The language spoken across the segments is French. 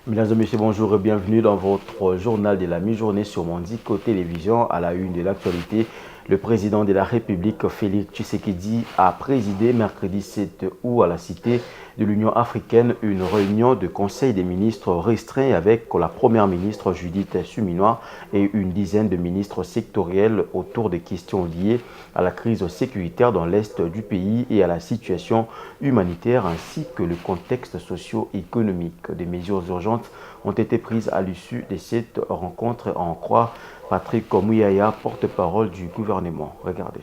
Mesdames et messieurs, bonjour et bienvenue dans votre journal de la mi-journée sur Mondico Télévision. À la une de l'actualité, le président de la République, Félix Tshisekedi, a présidé mercredi 7 août à la Cité de l'Union africaine une réunion de conseil des ministres restreint avec la première ministre Judith Suminwa et une dizaine de ministres sectoriels autour des questions liées à la crise sécuritaire dans l'est du pays et à la situation humanitaire ainsi que le contexte socio-économique. Des mesures urgentes ont été prises à l'issue de cette rencontre, en croire Patrick Muyaya, porte-parole du gouvernement. Regardez.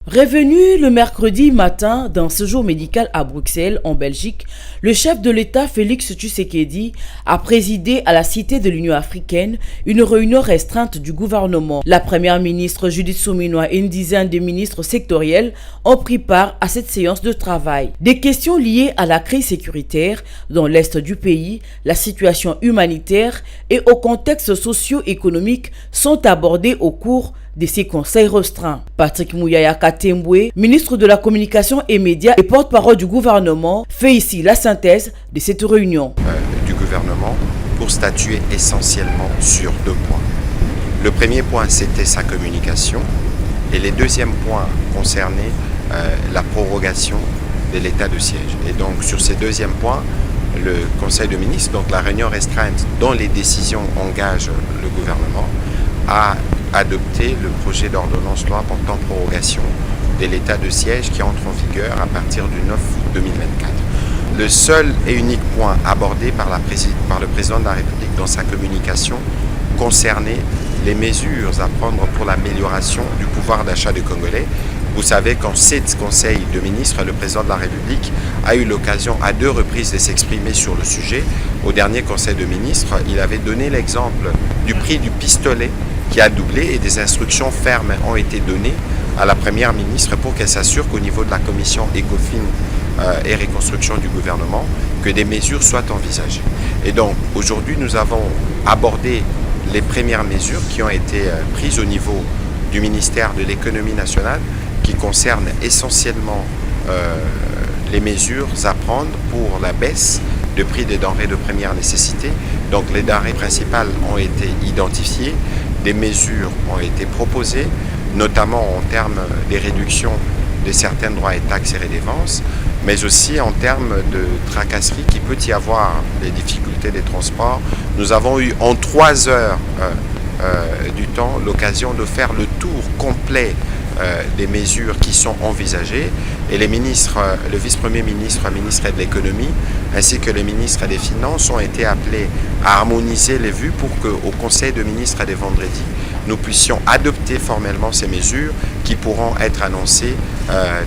Revenu le mercredi matin d'un séjour médical à Bruxelles, en Belgique, le chef de l'État Félix Tshisekedi a présidé à la Cité de l'Union africaine une réunion restreinte du gouvernement. La première ministre Judith Suminwa et une dizaine de ministres sectoriels ont pris part à cette séance de travail. Des questions liées à la crise sécuritaire dans l'est du pays, la situation humanitaire et au contexte socio-économique sont abordées au cours de ces conseils restreints. Patrick Muyaya Katembwe, ministre de la Communication et Médias et porte-parole du gouvernement, fait ici la synthèse de cette réunion. Du gouvernement pour statuer essentiellement sur deux points. Le premier point, c'était sa communication et les deuxièmes points concernaient la prorogation de l'état de siège. Et donc sur ces deuxièmes points, le Conseil de ministres, donc la réunion restreinte dont les décisions engagent le gouvernement, a adopté le projet d'ordonnance loi portant prorogation de l'état de siège qui entre en vigueur à partir du 9 août 2024. Le seul et unique point abordé par le président de la République dans sa communication concernait les mesures à prendre pour l'amélioration du pouvoir d'achat des Congolais. Vous savez qu'en 7 conseils de ministres, le président de la République a eu l'occasion à 2 reprises de s'exprimer sur le sujet. Au dernier conseil de ministres, il avait donné l'exemple du prix du pistolet qui a doublé et des instructions fermes ont été données à la première ministre pour qu'elle s'assure qu'au niveau de la commission ECOFIN et reconstruction du gouvernement, que des mesures soient envisagées. Et donc aujourd'hui, nous avons abordé les premières mesures qui ont été prises au niveau du ministère de l'économie nationale qui concernent essentiellement les mesures à prendre pour la baisse de prix des denrées de première nécessité. Donc les denrées principales ont été identifiées, des mesures ont été proposées, notamment en termes des réductions de certains droits et taxes et redevances, mais aussi en termes de tracasseries qui peut y avoir, des difficultés des transports. Nous avons eu en 3 heures du temps l'occasion de faire le tour complet des mesures qui sont envisagées et les ministres, le vice-premier ministre, ministre de l'économie ainsi que les ministres des finances ont été appelés à harmoniser les vues pour qu'au conseil de ministres de vendredi nous puissions adopter formellement ces mesures qui pourront être annoncées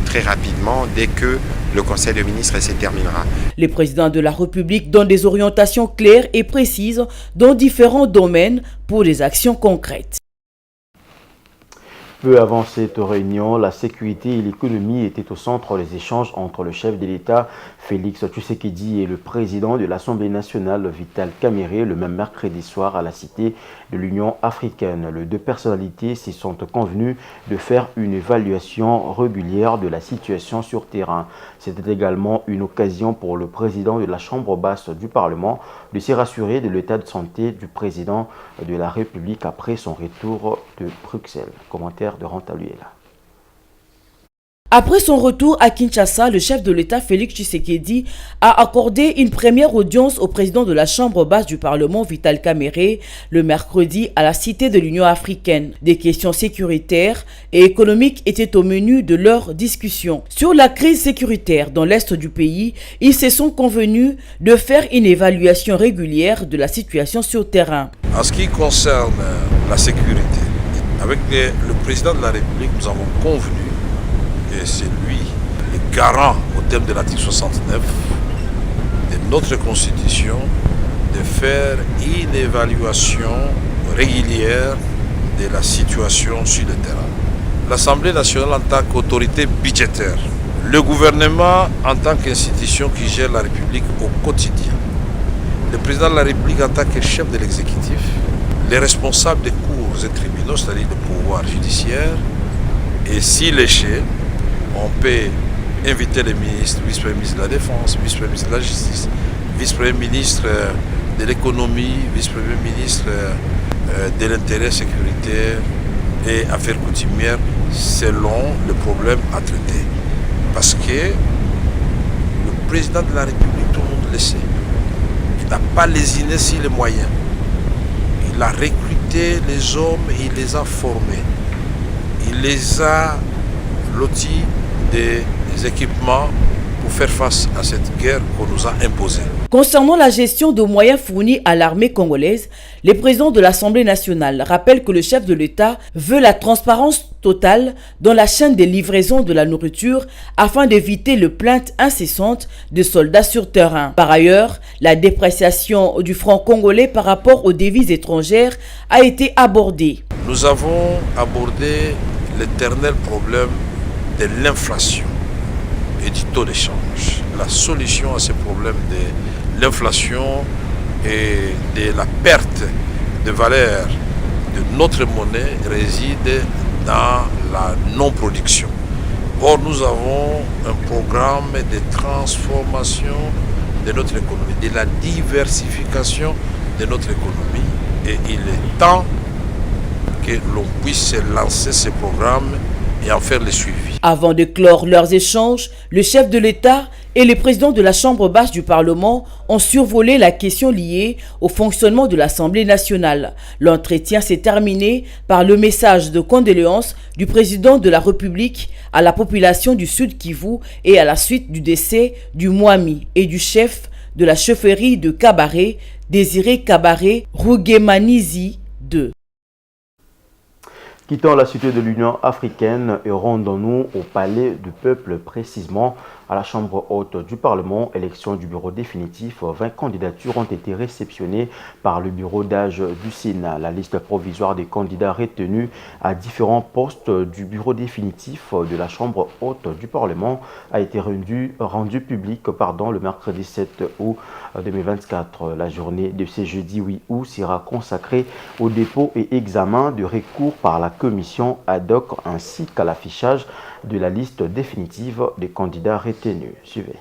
très rapidement dès que le conseil de ministres se terminera. Les présidents de la République donnent des orientations claires et précises dans différents domaines pour des actions concrètes. Peu avant cette réunion, la sécurité et l'économie étaient au centre des échanges entre le chef de l'État, Félix Tshisekedi, et le président de l'Assemblée nationale, Vital Kamerhe, le même mercredi soir à la Cité de l'Union africaine. Les deux personnalités se sont convenues de faire une évaluation régulière de la situation sur terrain. C'était également une occasion pour le président de la Chambre basse du Parlement de se rassurer de l'état de santé du président de la République après son retour de Bruxelles. Commentaire de Rantaluela. Après son retour à Kinshasa, le chef de l'État Félix Tshisekedi a accordé une première audience au président de la Chambre basse du Parlement Vital Kamerhe le mercredi à la Cité de l'Union africaine. Des questions sécuritaires et économiques étaient au menu de leur discussion. Sur la crise sécuritaire dans l'est du pays, ils se sont convenus de faire une évaluation régulière de la situation sur terrain. En ce qui concerne la sécurité, avec le président de la République, nous avons convenu, et c'est lui le garant au terme de l'article 69 de notre Constitution, de faire une évaluation régulière de la situation sur le terrain. L'Assemblée nationale en tant qu'autorité budgétaire, le gouvernement en tant qu'institution qui gère la République au quotidien, le président de la République en tant que chef de l'exécutif, les responsables des cours et tribunaux, c'est-à-dire le pouvoir judiciaire, et si l'échelle, on peut inviter les ministres, vice-premier ministre de la Défense, vice-premier ministre de la Justice, vice-premier ministre de l'économie, vice-premier ministre de l'intérêt sécuritaire et affaires coutumières selon le problème à traiter. Parce que le président de la République, tout le monde le sait, il n'a pas lésiné sur les moyens. Il a recruté les hommes et il les a formés. Il les a lotis des équipements pour faire face à cette guerre qu'on nous a imposée. Concernant la gestion de moyens fournis à l'armée congolaise, le président de l'Assemblée nationale rappelle que le chef de l'État veut la transparence totale dans la chaîne de livraison de la nourriture afin d'éviter les plaintes incessantes de soldats sur terrain. Par ailleurs, la dépréciation du franc congolais par rapport aux devises étrangères a été abordée. Nous avons abordé l'éternel problème de l'inflation et du taux d'échange. La solution à ce problème de l'inflation et de la perte de valeur de notre monnaie réside dans la non-production. Or, nous avons un programme de transformation de notre économie, de la diversification de notre économie. Et il est temps que l'on puisse lancer ce programme et en faire le suivi. Avant de clore leurs échanges, le chef de l'État et le président de la Chambre basse du Parlement ont survolé la question liée au fonctionnement de l'Assemblée nationale. L'entretien s'est terminé par le message de condoléances du président de la République à la population du Sud Kivu et à la suite du décès du Mwami et du chef de la chefferie de Kabaré, Désiré Kabaré Rugemanizi II. Quittons la cité de l'Union africaine et rendons-nous au palais du peuple, précisément à la Chambre haute du Parlement. Élection du bureau définitif. 20 candidatures ont été réceptionnées par le bureau d'âge du Sénat. La liste provisoire des candidats retenus à différents postes du bureau définitif de la Chambre haute du Parlement a été rendue publique le mercredi 7 août 2024. La journée de ce jeudi 8 août sera consacrée au dépôt et examen de recours par la commission ad hoc ainsi qu'à l'affichage de la liste définitive des candidats retenus. Suivez.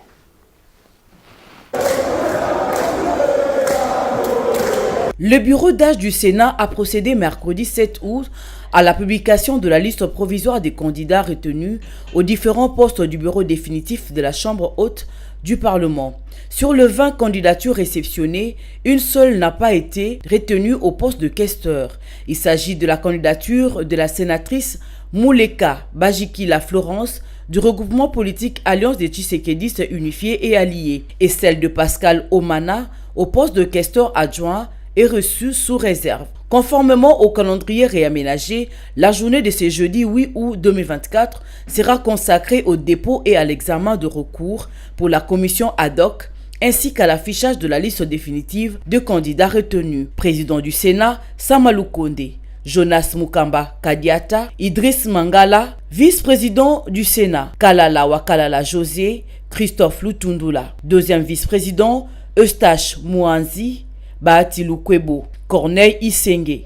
Le bureau d'âge du Sénat a procédé mercredi 7 août à la publication de la liste provisoire des candidats retenus aux différents postes du bureau définitif de la Chambre haute du Parlement. Sur les 20 candidatures réceptionnées, une seule n'a pas été retenue au poste de questeur. Il s'agit de la candidature de la sénatrice Mouleka Bajikila Florence du regroupement politique Alliance des Tshisekédistes Unifiés et Alliés et celle de Pascal Omana au poste de questeur adjoint est reçue sous réserve. Conformément au calendrier réaménagé, la journée de ce jeudi 8 août 2024 sera consacrée au dépôt et à l'examen de recours pour la commission ad hoc ainsi qu'à l'affichage de la liste définitive de candidats retenus. Président du Sénat, Samalou Konde, Jonas Mukamba Kadiata, Idriss Mangala, vice-président du Sénat, Kalala Wakalala José, Christophe Lutundula, deuxième vice-président, Eustache Mouanzi, Bahati Lukwebo, Corneille Isenge,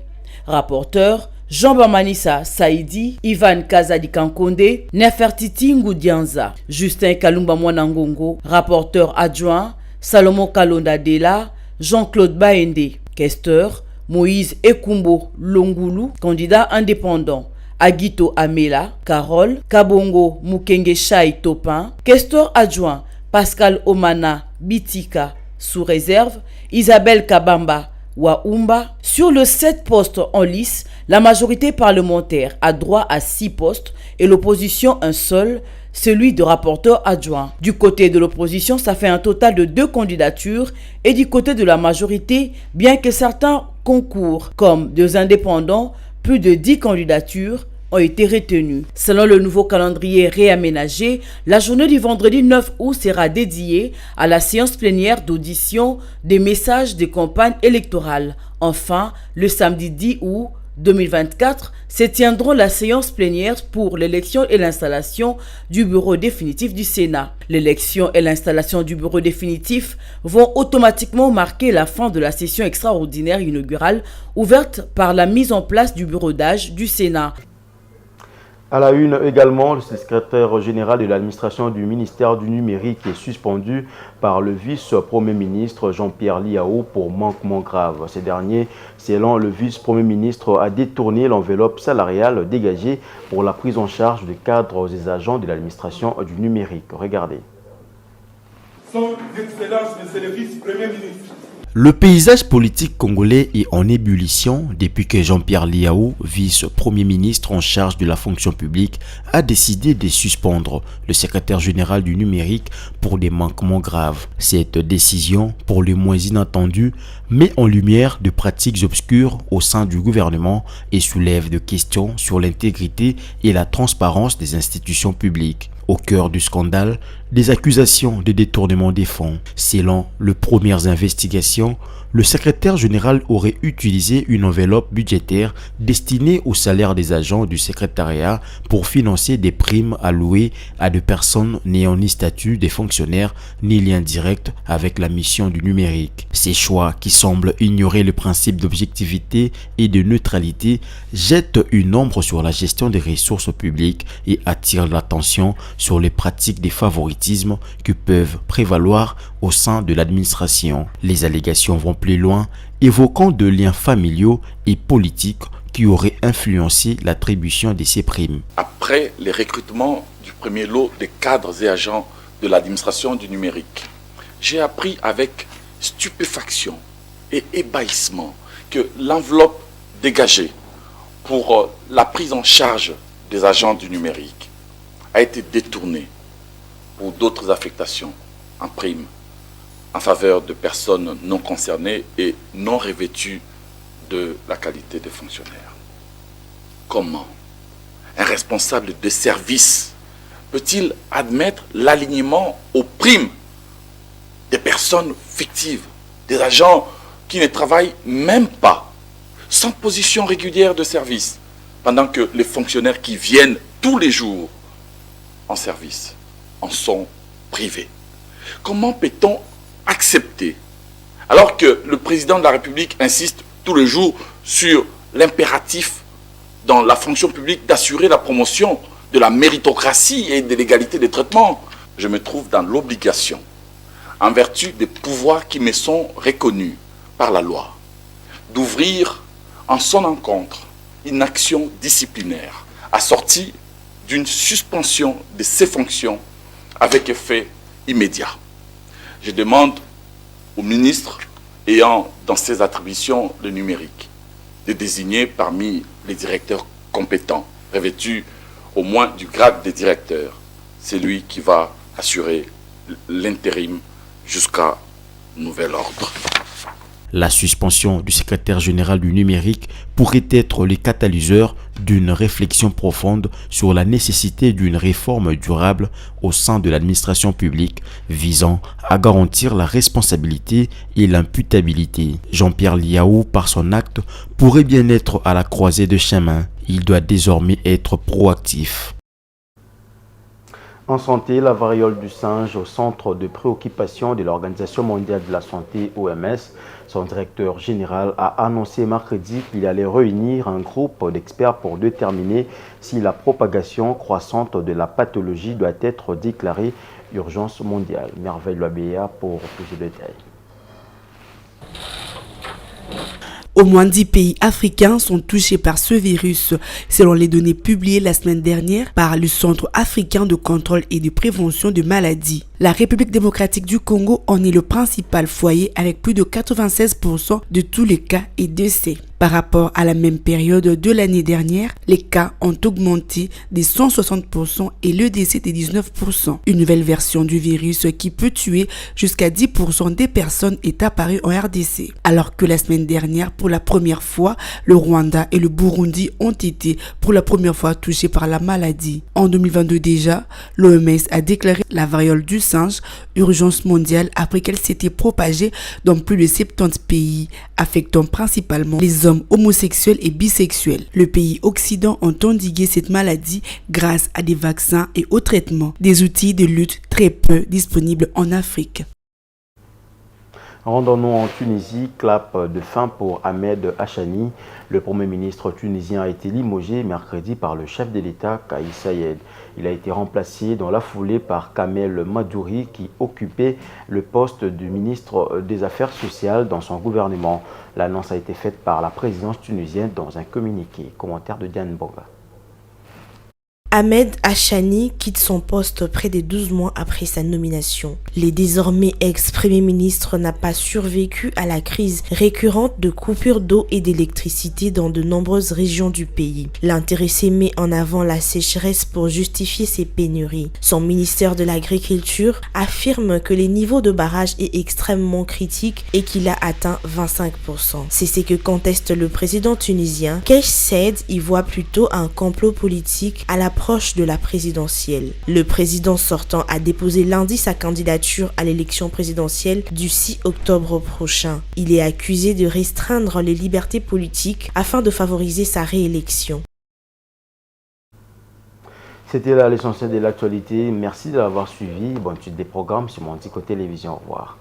rapporteur, Jean-Bamanissa Saïdi, Ivan Kazadi Kankonde, Nefertiti Ngoudianza, Justin Kalumba Mwanangongo, rapporteur adjoint, Salomon Kalonda Dela, Jean-Claude Baende, questeur, Moïse Ekumbo Longoulou, candidat indépendant, Agito Amela, Carole, Kabongo Mukenge Chai Topin, questeur adjoint, Pascal Omana Bitika, sous réserve, Isabelle Kabamba Waumba. Sur le 7 postes en lice, la majorité parlementaire a droit à 6 postes et l'opposition un seul, celui de rapporteur adjoint. Du côté de l'opposition, ça fait un total de 2 candidatures et du côté de la majorité, bien que certains concours comme 2 indépendants, plus de 10 candidatures ont été retenues. Selon le nouveau calendrier réaménagé, la journée du vendredi 9 août sera dédiée à la séance plénière d'audition des messages de campagne électorale. Enfin, le samedi 10 août 2024 se tiendront la séance plénière pour l'élection et l'installation du bureau définitif du Sénat. L'élection et l'installation du bureau définitif vont automatiquement marquer la fin de la session extraordinaire inaugurale ouverte par la mise en place du bureau d'âge du Sénat. À la une également, le secrétaire général de l'administration du ministère du numérique est suspendu par le vice-premier ministre Jean-Pierre Liao pour manquement grave. Ces derniers, selon le vice-premier ministre, a détourné l'enveloppe salariale dégagée pour la prise en charge des cadres et agents de l'administration du numérique. Regardez. Son Excellence, Monsieur le vice-premier ministre. Le paysage politique congolais est en ébullition depuis que Jean-Pierre Liao, vice-premier ministre en charge de la fonction publique, a décidé de suspendre le secrétaire général du numérique pour des manquements graves. Cette décision, pour le moins inattendue, met en lumière de pratiques obscures au sein du gouvernement et soulève des questions sur l'intégrité et la transparence des institutions publiques. Au cœur du scandale, des accusations de détournement des fonds. Selon les premières investigations, le secrétaire général aurait utilisé une enveloppe budgétaire destinée au salaire des agents du secrétariat pour financer des primes allouées à des personnes n'ayant ni statut de fonctionnaires ni lien direct avec la mission du numérique. Ces choix, qui semblent ignorer le principe d'objectivité et de neutralité, jettent une ombre sur la gestion des ressources publiques et attirent l'attention sur les pratiques des favoritismes qui peuvent prévaloir au sein de l'administration. Les allégations vont plus loin, évoquant de liens familiaux et politiques qui auraient influencé l'attribution de ces primes. Après les recrutements du premier lot des cadres et agents de l'administration du numérique, j'ai appris avec stupéfaction et ébahissement que l'enveloppe dégagée pour la prise en charge des agents du numérique a été détournée pour d'autres affectations en primes en faveur de personnes non concernées et non revêtues de la qualité de fonctionnaire. Comment un responsable de service peut-il admettre l'alignement aux primes des personnes fictives, des agents qui ne travaillent même pas, sans position régulière de service, pendant que les fonctionnaires qui viennent tous les jours en service en sont privés? Comment peut-on accepter, alors que le président de la République insiste tous les jours sur l'impératif dans la fonction publique d'assurer la promotion de la méritocratie et de l'égalité de traitement? Je me trouve dans l'obligation, en vertu des pouvoirs qui me sont reconnus par la loi, d'ouvrir en son encontre une action disciplinaire assortie d'une suspension de ses fonctions avec effet immédiat. Je demande au ministre ayant dans ses attributions le numérique de désigner parmi les directeurs compétents, revêtus au moins du grade de directeur, celui qui va assurer l'intérim jusqu'à nouvel ordre. La suspension du secrétaire général du numérique pourrait être le catalyseur d'une réflexion profonde sur la nécessité d'une réforme durable au sein de l'administration publique visant à garantir la responsabilité et l'imputabilité. Jean-Pierre Liao, par son acte, pourrait bien être à la croisée de chemins. Il doit désormais être proactif. En santé, la variole du singe au centre de préoccupation de l'Organisation mondiale de la santé, OMS. Son directeur général a annoncé mercredi qu'il allait réunir un groupe d'experts pour déterminer si la propagation croissante de la pathologie doit être déclarée urgence mondiale. Merveille Loabéa pour plus de détails. Au moins 10 pays africains sont touchés par ce virus, selon les données publiées la semaine dernière par le Centre africain de contrôle et de prévention de maladies. La République démocratique du Congo en est le principal foyer avec plus de 96% de tous les cas et décès. Par rapport à la même période de l'année dernière, les cas ont augmenté de 160% et le décès de 19%. Une nouvelle version du virus qui peut tuer jusqu'à 10% des personnes est apparue en RDC. Alors que la semaine dernière, pour la première fois, le Rwanda et le Burundi ont été pour la première fois touchés par la maladie. En 2022 déjà, l'OMS a déclaré la variole du singe urgence mondiale après qu'elle s'était propagée dans plus de 70 pays, affectant principalement les hommes homosexuels et bisexuels. Le pays occident ont endigué cette maladie grâce à des vaccins et aux traitements, des outils de lutte très peu disponibles en Afrique. Rendons-nous en Tunisie, clap de fin pour Ahmed Achani. Le Premier ministre tunisien a été limogé mercredi par le chef de l'État, Kais Saied. Il a été remplacé dans la foulée par Kamel Madouri qui occupait le poste de ministre des Affaires sociales dans son gouvernement. L'annonce a été faite par la présidence tunisienne dans un communiqué. Commentaire de Diane Bonga. Ahmed Achani quitte son poste près de 12 mois après sa nomination. Le désormais ex-premier ministre n'a pas survécu à la crise récurrente de coupures d'eau et d'électricité dans de nombreuses régions du pays. L'intéressé met en avant la sécheresse pour justifier ces pénuries. Son ministère de l'Agriculture affirme que les niveaux de barrage est extrêmement critique et qu'il a atteint 25%. C'est ce que conteste le président tunisien. Kais Saied y voit plutôt un complot politique à la proche de la présidentielle. Le président sortant a déposé lundi sa candidature à l'élection présidentielle du 6 octobre prochain. Il est accusé de restreindre les libertés politiques afin de favoriser sa réélection. C'était là l'essentiel de l'actualité. Merci de l'avoir suivi. Bonne suite des programmes sur Mondico Télévision. Au revoir.